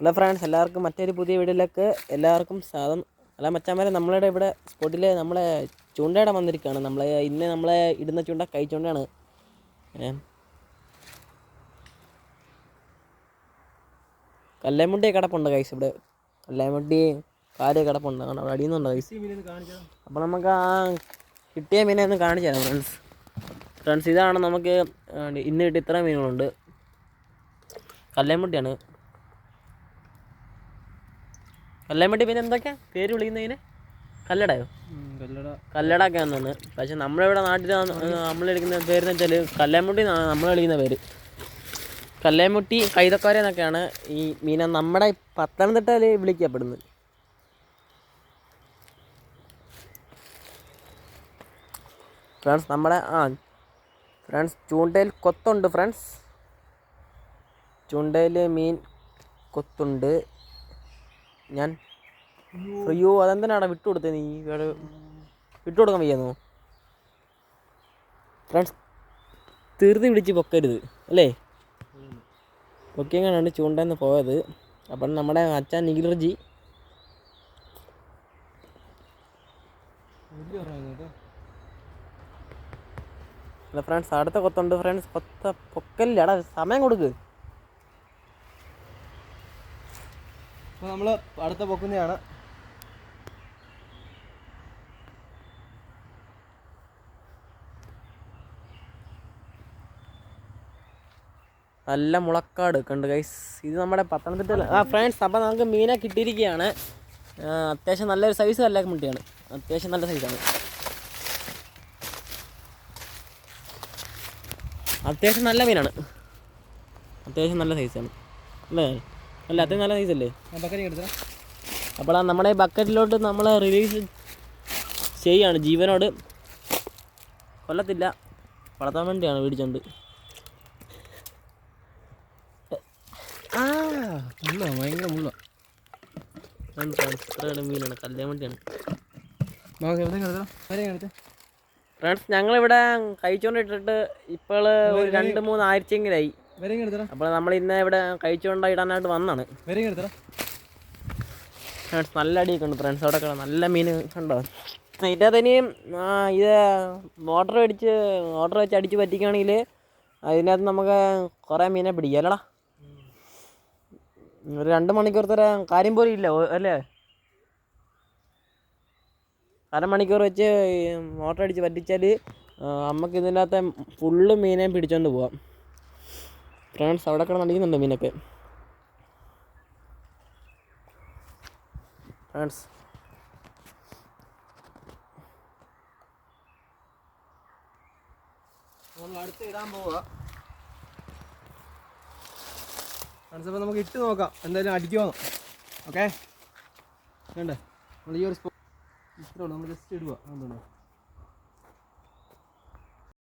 Hello friends, എല്ലാവർക്കും മറ്റൊരു പുതിയ വീഡിയോയിലേക്ക് എല്ലാവർക്കും സ്വാഗതം. അല്ല മച്ചാന്മാരെ, നമ്മളുടെ ഇവിടെ സ്പോട്ടിൽ നമ്മളെ ചൂണ്ടയിടാൻ വന്നിരിക്കുകയാണ്. ഇന്ന് നമ്മളെ ഇടുന്ന ചൂണ്ട കൈ ചൂണ്ടയാണ്. കല്ലേമുട്ടി കിടപ്പുണ്ട് കൈസ്. ഇവിടെ കല്ലേമുട്ടി കാര്യം കിടപ്പുണ്ട്, അവിടെ അടിയുന്നുണ്ട് കൈസ്. അപ്പോൾ നമുക്ക് ആ കിട്ടിയ മീനെ ഒന്ന് കാണിച്ചു തരാം ഫ്രണ്ട്സ്. ഇതാണ് നമുക്ക് ഇന്ന് കിട്ടിയ ഇത്ര മീനുകളുണ്ട്. കല്ലേമുട്ടിയാണ്. കല്ലേമുട്ടി പിന്നെ എന്തൊക്കെയാ പേര് വിളിക്കുന്നതിന്? കല്ലടയോ? കല്ലട ഒക്കെ ആണെന്നാണ്. പക്ഷെ നമ്മളിവിടെ നാട്ടിൽ നമ്മൾ വിളിക്കുന്ന പേരെന്ന് വെച്ചാൽ കല്ലേമുട്ടി എന്നാണ് നമ്മൾ വിളിക്കുന്ന പേര്. കല്ലേമുട്ടി, കൈതക്കോര എന്നൊക്കെയാണ് ഈ മീനെ നമ്മുടെ പത്തനംതിട്ടയിൽ വിളിക്കപ്പെടുന്നത്. ഫ്രണ്ട്സ് ഫ്രണ്ട്സ് ചൂണ്ടയിൽ കൊത്തുണ്ട് ഫ്രണ്ട്സ്. ചൂണ്ടയിൽ മീൻ കൊത്തുണ്ട്. അയ്യോ, അതെന്തിനാണ് വിട്ടുകൊടുത്തത്? നീ വിട്ടുകൊടുക്കാൻ വയ്യാന്നോ? ഫ്രണ്ട്സ്, തീർത്തി പിടിച്ച് പൊക്കരുത് അല്ലേ? പൊക്കിയങ്ങനെയാണ് ചൂണ്ടെന്ന് പോയത്. അപ്പം നമ്മുടെ അച്ഛൻ നിഖിലർജി അല്ല ഫ്രണ്ട്സ്, അടുത്ത കൊത്തുണ്ട് ഫ്രണ്ട്സ്. പൊക്കല്ലടാ, സമയം കൊടുക്ക്. അപ്പോൾ നമ്മൾ അടുത്ത പൊക്കുന്നതാണ്. നല്ല മുളക്കാട് കണ്ട് ഗൈസ്. ഇത് നമ്മുടെ പത്തനംതിട്ട ഫ്രണ്ട്സ്. അപ്പോൾ നമുക്ക് മീനെ കിട്ടിയിരിക്കുകയാണ്. അത്യാവശ്യം നല്ലൊരു സൈസ് കല്ലേമുട്ടിയാണ്. അത്യാവശ്യം നല്ല സൈസാണ്. അത്യാവശ്യം നല്ല മീനാണ്. അത്യാവശ്യം നല്ല സൈസാണ് അല്ലേ? അല്ല, അത്യാവശ്യം നല്ല സൈസല്ലേ? അപ്പോൾ നമ്മുടെ ബക്കറ്റിലോട്ട് നമ്മൾ റിലീസ് ചെയ്യാണ്. ജീവനോട് കൊല്ലത്തില്ല, വളർത്താൻ വേണ്ടിയാണ് മേടിച്ചോണ്ട്. ഭയങ്കര മുള്ള മീനാണ്, കല്ലേമുട്ടിയാണ് ഫ്രണ്ട്സ്. ഞങ്ങളിവിടെ കഴിച്ചുകൊണ്ടിട്ടിട്ട് ഇപ്പോൾ ഒരു 2-3 ആഴ്ചയെങ്കിലായി. അപ്പോൾ നമ്മൾ ഇന്ന് ഇവിടെ കഴിച്ചുകൊണ്ട് ഇടാനായിട്ട് വന്നാണ് ഫ്രണ്ട്സ്. നല്ല അടിയൊക്കെ ഉണ്ട് ഫ്രണ്ട്സ്. അവിടെ നല്ല മീൻ കണ്ടോ? ഇതിൻ്റെ ഇനിയും ഇത് മോട്ടർ വെച്ച് അടിച്ച് പറ്റിക്കുകയാണെങ്കിൽ അതിനകത്ത് നമുക്ക് കുറേ മീനെ പിടിക്കാം അല്ലടാ? ഒരു 2 മണിക്കൂർ തരാൻ കാര്യം പോലും ഇല്ല അല്ലേ? അരമണിക്കൂർ വെച്ച് മോട്ടർ അടിച്ച് പറ്റിച്ചാൽ നമുക്ക് ഇതിൻ്റെ അകത്തെ ഫുള്ള് മീനെ പിടിച്ചോണ്ട് പോവാം ഫ്രണ്ട്സ്. അവിടെ നടിക്കുന്നുണ്ട് മീനൊക്കെ ഫ്രണ്ട്സ്. നമ്മൾ അടുത്ത് ഇടാൻ പോവുക ഫ്രണ്ട്സ്. അപ്പോൾ നമുക്ക് ഇട്ട് നോക്കാം എന്തായാലും അടിക്കുമോ. ഓക്കെ വേണ്ടേ? നമ്മൾ ഈ ഒരു ഇത്രേ ഉള്ളൂ. നമ്മൾ ജസ്റ്റ് ഇടുക. എന്തുണ്ടോ